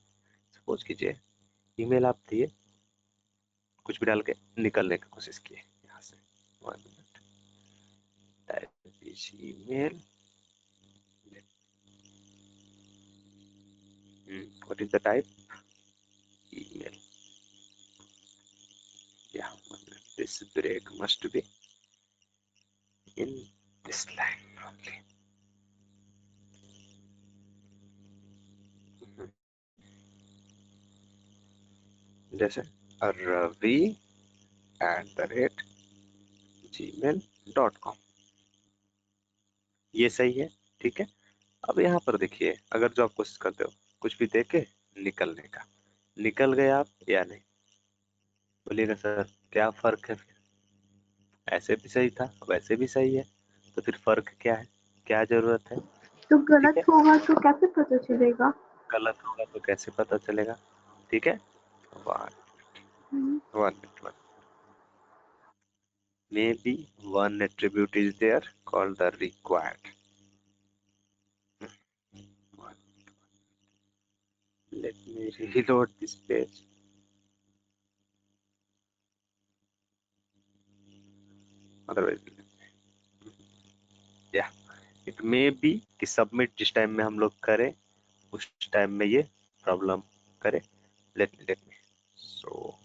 सपोज कीजिए ईमेल आप दिए, कुछ भी डाल के निकलने की कोशिश किए यहाँ से, 1 minute, type is email, what is the type, email, yeah, this break must be in this line only. जैसे ravi@gmail.com, ये सही है, ठीक है। अब यहाँ पर देखिए अगर जो आप कोशिश करते हो कुछ भी देके निकलने का, निकल गए आप या नहीं, बोलिएगा सर क्या फर्क है फिर, ऐसे भी सही था वैसे भी सही है, तो फिर फर्क क्या है, क्या जरूरत है, तो ठीक गलत है। होगा तो कैसे पता चलेगा? गलत होगा तो कैसे पता चलेगा, ठीक है। One hmm, one minute, maybe one attribute is there called the required. Let me reload this page. Otherwise, yeah, it may be कि सबमिट जिस टाइम में हम लोग करें उस टाइम में ये प्रॉब्लम करे। लेट मी सो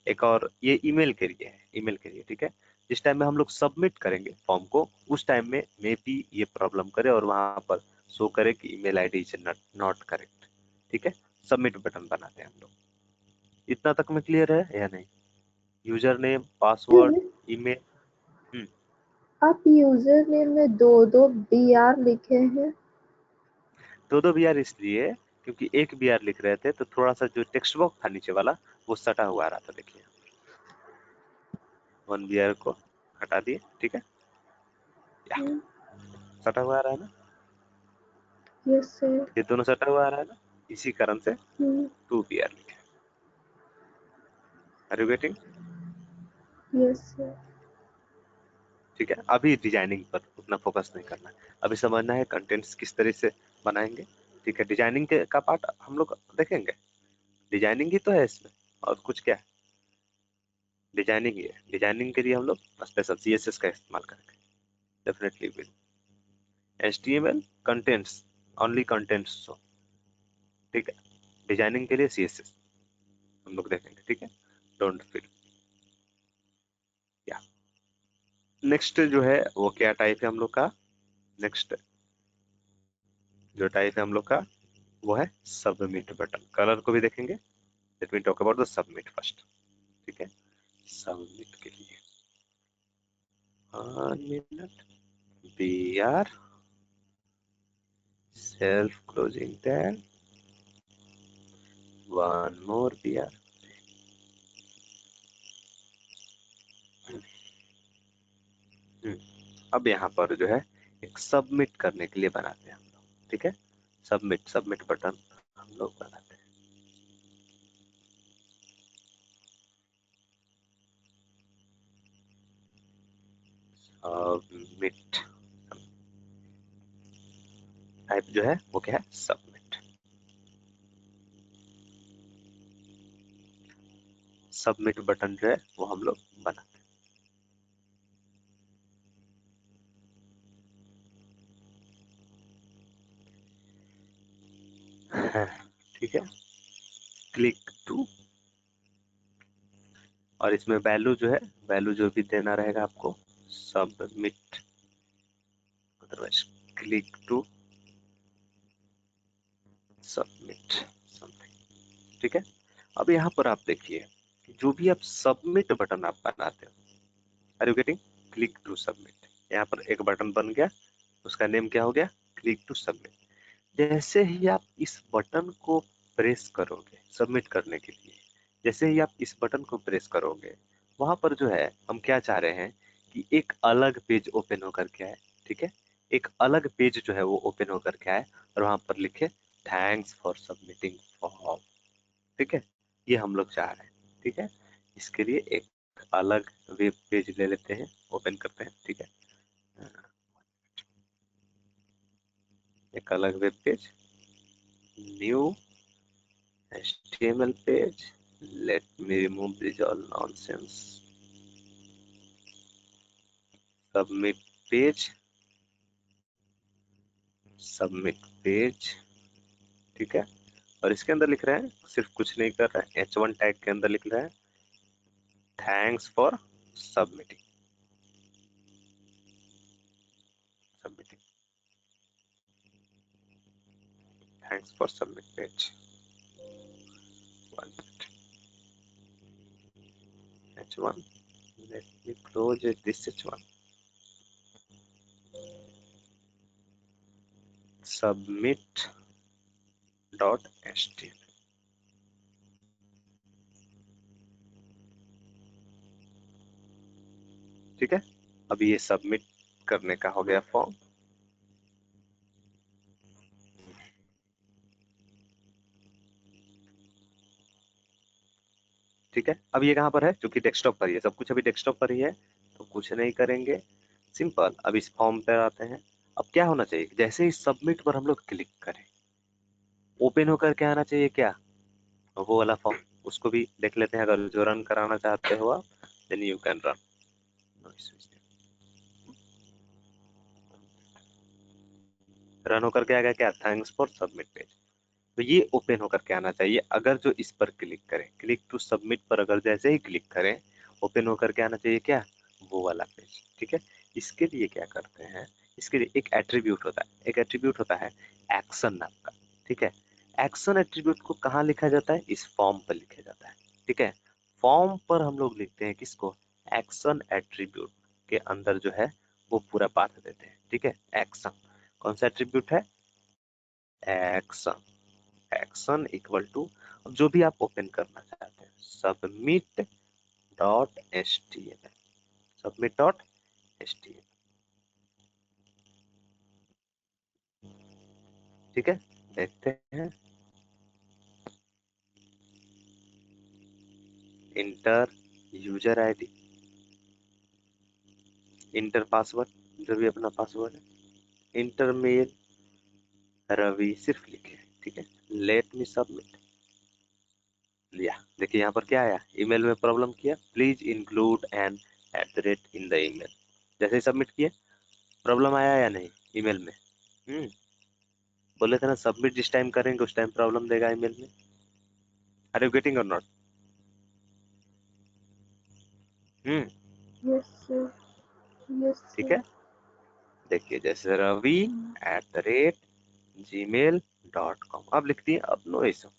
एक और ये ईमेल के लिए है, ईमेल के लिए, ठीक है। जिस टाइम में हम लोग सबमिट करेंगे फॉर्म को उस टाइम में मे बी ये प्रॉब्लम करे और वहां पर शो करे कि email ID is not correct, ठीक है। सबमिट बटन बनाते हैं हम लोग, इतना तक में क्लियर है या नहीं, user name password sir, email. आप यूजर नेम में दो दो BR लिखे हैं। दो दो BR इसलिए क्योंकि एक BR लिख रहे थे तो थोड़ा सा जो टेक्स्ट बॉक्स था नीचे वाला वो सटा हुआ आ रहा था, देखिए 1 BR को हटा दिए, ठीक है, या सटा हुआ आ रहा है ना, यस सर। ये दोनों सटा हुआ आ रहा है ना, इसी कारण से 2 BR लिखे। Are you getting, yes sir. ठीक है। अभी डिजाइनिंग पर उतना फोकस नहीं करना है, अभी समझना है कंटेंट्स किस तरह से बनाएंगे, ठीक है। डिजाइनिंग के का पार्ट हम लोग देखेंगे, डिजाइनिंग ही तो है इसमें, और कुछ क्या है, डिजाइनिंग ही है। डिजाइनिंग के लिए हम लोग स्पेशल CSS का इस्तेमाल करेंगे, definitely will. HTML contents, only contents show, ठीक है। डिजाइनिंग के लिए CSS हम लोग देखेंगे, ठीक है, डोंट फील। या नेक्स्ट जो है वो क्या टाइप है हम लोग का, नेक्स्ट जो टाइप है हम लोग का वो है सबमिट बटन। कलर को भी देखेंगे। Let me talk about the submit first. ठीक है, सबमिट के लिए 1 minute, we are self closing tag, 1 more we are. अब यहाँ पर जो है एक सबमिट करने के लिए बनाते हैं हम लोग। ठीक है, सबमिट सबमिट बटन हम लोग बनाते हैं। सबमिट टाइप जो है वो क्या है, सबमिट। सबमिट बटन जो है वो हम लोग बनाते हैं। ठीक है, क्लिक टू, और इसमें वैल्यू जो है, वैल्यू जो भी देना रहेगा आपको submit, otherwise click to submit something. ठीक है, अब यहाँ पर आप देखिए जो भी आप सबमिट बटन आप बनाते हो, are you getting, click to submit, यहाँ पर एक बटन बन गया, उसका नेम क्या हो गया, क्लिक टू सबमिट। जैसे ही आप इस बटन को प्रेस करोगे सबमिट करने के लिए, जैसे ही आप इस बटन को प्रेस करोगे, वहां पर जो है हम क्या चाह रहे हैं कि एक अलग पेज ओपन होकर के आए। ठीक है, एक अलग पेज जो है वो ओपन होकर के आए और वहां पर लिखे थैंक्स फॉर सबमिटिंग फॉर्म। ठीक है, ये हम लोग चाह रहे हैं। ठीक है, इसके लिए एक अलग वेब पेज ले लेते हैं, ओपन करते हैं। ठीक है, एक अलग web page, new HTML page. Let me remove this all nonsense. Submit page. Submit page. ठीक है, और इसके अंदर लिख रहे हैं, सिर्फ कुछ नहीं कर रहा है, H1 टैग के अंदर लिख रहा है thanks for submitting, submitting, thanks for submit page. H1, let me close this H1. Submit dot html. ठीक है, अब ये सबमिट करने का हो गया फॉर्म। ठीक है, अब ये कहाँ पर है, क्योंकि डेस्कटॉप पर ही है, सब कुछ अभी डेस्कटॉप पर ही है, तो कुछ नहीं करेंगे, सिंपल। अब इस फॉर्म पर आते हैं। अब क्या होना चाहिए, जैसे ही सबमिट पर हम लोग क्लिक करें, ओपन होकर के आना चाहिए क्या, वो वाला फॉर्म, उसको भी देख लेते हैं। अगर जो रन कराना चाहते हो आप, then you can run. Run होकर के आ गया क्या, थैंक्स फॉर सबमिट पेज। तो ये ओपन होकर के आना चाहिए। अगर जो इस पर क्लिक करें, क्लिक टू सबमिट पर अगर जैसे ही क्लिक करें, ओपन होकर के आना चाहिए क्या, वो वाला पेज। ठीक है, इसके लिए क्या करते हैं, इसके लिए एक एट्रीब्यूट होता है, एक एट्रीब्यूट होता है एक्शन नाम का। ठीक है, एक्शन एट्रीब्यूट को कहाँ लिखा जाता है, इस फॉर्म पर लिखा जाता है। ठीक है, फॉर्म पर हम लोग लिखते हैं किसको, एक्शन एट्रीब्यूट के अंदर जो है वो पूरा पाथ देते हैं। ठीक है, एक्शन कौन सा एट्रीब्यूट है, एक्शन, एक्शन इक्वल टू, अब जो भी आप ओपन करना चाहते हैं, submit dot H T M L, submit dot H T M. ठीक है, देखते हैं, enter user ID, enter password, जो भी अपना पासवर्ड है, इंटर मेल रवि सिर्फ लिखे। ठीक है, लेट मी सबमिट, लिया। देखिए यहाँ पर क्या आया, ईमेल में प्रॉब्लम किया, please include an at the rate in the email. जैसे ही सबमिट किए, प्रॉब्लम आया या नहीं ईमेल में, बोले थे ना सबमिट जिस टाइम करेंगे उस टाइम प्रॉब्लम देगा ईमेल में। आर यू गेटिंग और not. Hmm, yes sir, yes ठीक सर। है, देखिए जैसे ravi@gmail.com अब लिखती है, अब no issue,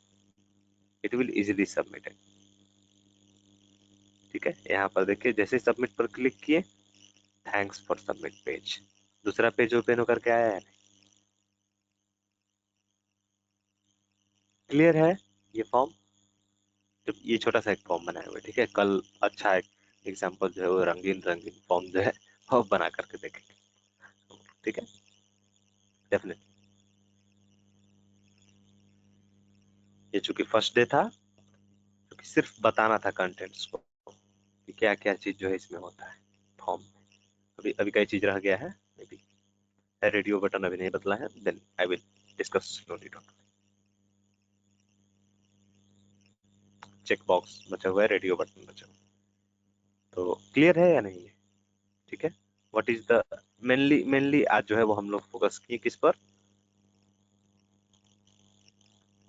it will easily submitted. ठीक है, यहाँ पर देखिए जैसे सबमिट पर क्लिक किए, थैंक्स फॉर सबमिट पेज, दूसरा पेज ओपन होकर के आया है। क्लियर है ये फॉर्म? तो ये छोटा सा एक फॉर्म बनाया हुआ है, ठीक है। कल अच्छा एक एग्जांपल जो है वो रंगीन रंगीन फॉर्म जो है वो बना करके देखेंगे, ठीक है, डेफिनेटली। ये चूंकि फर्स्ट डे था, क्योंकि सिर्फ बताना था कंटेंट्स को कि क्या क्या चीज जो है इसमें होता है फॉर्म में। अभी अभी कई चीज रह गया है, मे बी रेडियो बटन अभी नहीं बदला है, then I will discuss slowly down. Check box बचा हुआ है, रेडियो बटन बचा हुआ है, तो क्लियर है या नहीं है? ठीक है, व्हाट इज द मेनली आज जो है वो हम लोग फोकस किए किस पर,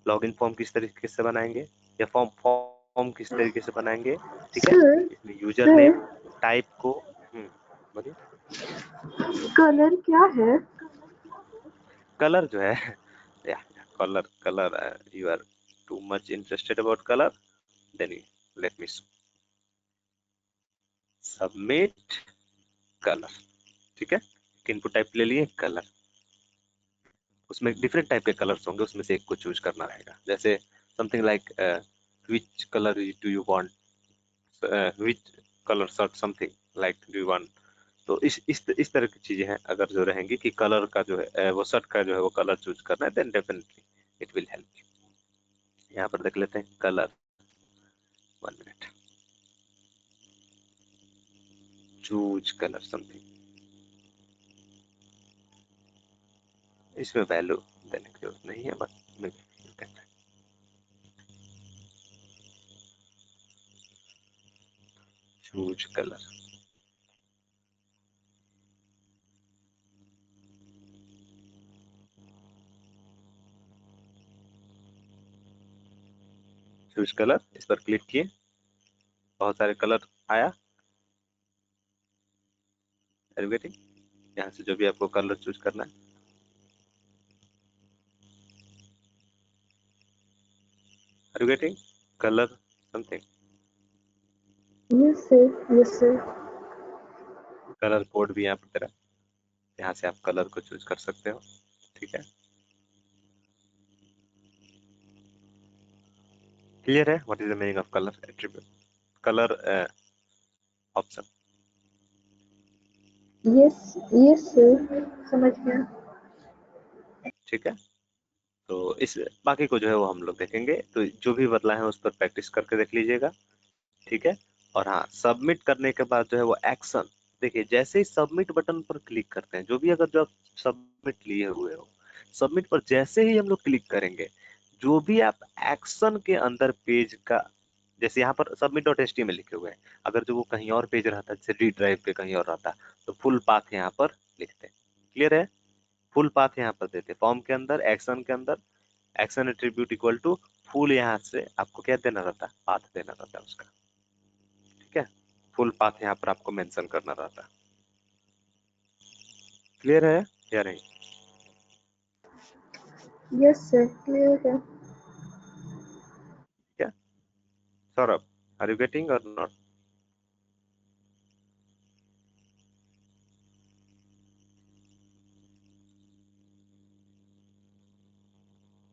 लॉगिन फॉर्म किस तरीके से बनाएंगे, या फॉर्म फॉर्म किस तरीके से बनाएंगे, ठीक है। सर इसमें यूजर सर नेम टाइप को बोलिए। कलर क्या है? कलर जो है या colour colour you are too much interested about colour, then let me submit colour. ठीक है, इनपुट टाइप ले लिए कलर, उसमें डिफरेंट टाइप के कलर्स होंगे, उसमें से एक को चूज करना रहेगा। जैसे something like which colour do you want, which colour shirt, something like do you want. तो इस तरह की चीजें हैं अगर जो रहेंगी कि कलर का जो है वो शर्ट का जो है वो कलर चूज करना है, then definitely it will help. यहाँ पर देख लेते हैं colour, 1 minute, choose colour something, इसमें वैल्यू देने की जरूरत नहीं है, but maybe you can choose colour. Choose colour, इस पर क्लिक किए, बहुत सारे कलर आया, एलिवेटिंग, यहाँ से जो भी आपको कलर चूज करना है, elevating colour something, yes sir, yes sir. Colour code भी यहाँ पर तेरा, यहाँ से आप कलर को चूज कर सकते हो। ठीक है, क्लियर है what is the meaning of colour attribute, colour option. Yes, yes sir, समझ गया। ठीक है, तो इस बाकी को जो है वो हम लोग देखेंगे, तो जो भी बदला है उस पर प्रैक्टिस करके देख लीजिएगा। ठीक है, और हाँ, सबमिट करने के बाद जो है वो एक्शन, देखिए जैसे ही सबमिट बटन पर क्लिक करते हैं, जो भी अगर जो आप सबमिट लिए हुए हो, सबमिट पर जैसे ही हम लोग क्लिक करेंगे, जो भी आप एक्शन के अंदर पेज का, जैसे यहाँ पर सबमिट डॉट एचटीएमएल लिखे हुए हैं, अगर जो वो कहीं और पेज रहता, जैसे डी ड्राइव पे कहीं और रहता, तो फुल पाथ यहाँ पर लिखते हैं। क्लियर है, फुल पाथ यहाँ पर देते, फॉर्म के अंदर एक्शन के अंदर action attribute equal to full, यहाँ से आपको क्या देना रहता है, पाथ देना रहता है उसका। ठीक है, फुल पाथ यहाँ पर आपको मेंशन करना रहता है। क्लियर है या नहीं? यस सर, क्लियर है। क्या सौरभ, आर यू गेटिंग और नॉट?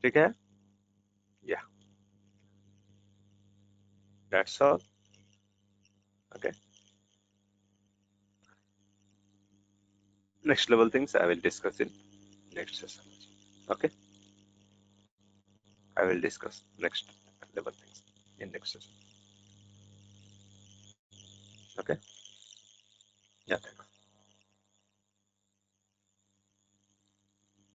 ठीक है, या that's all. Okay, next level things I will discuss in next session. Okay, I will discuss next level things in next session. Okay, yeah, thanks.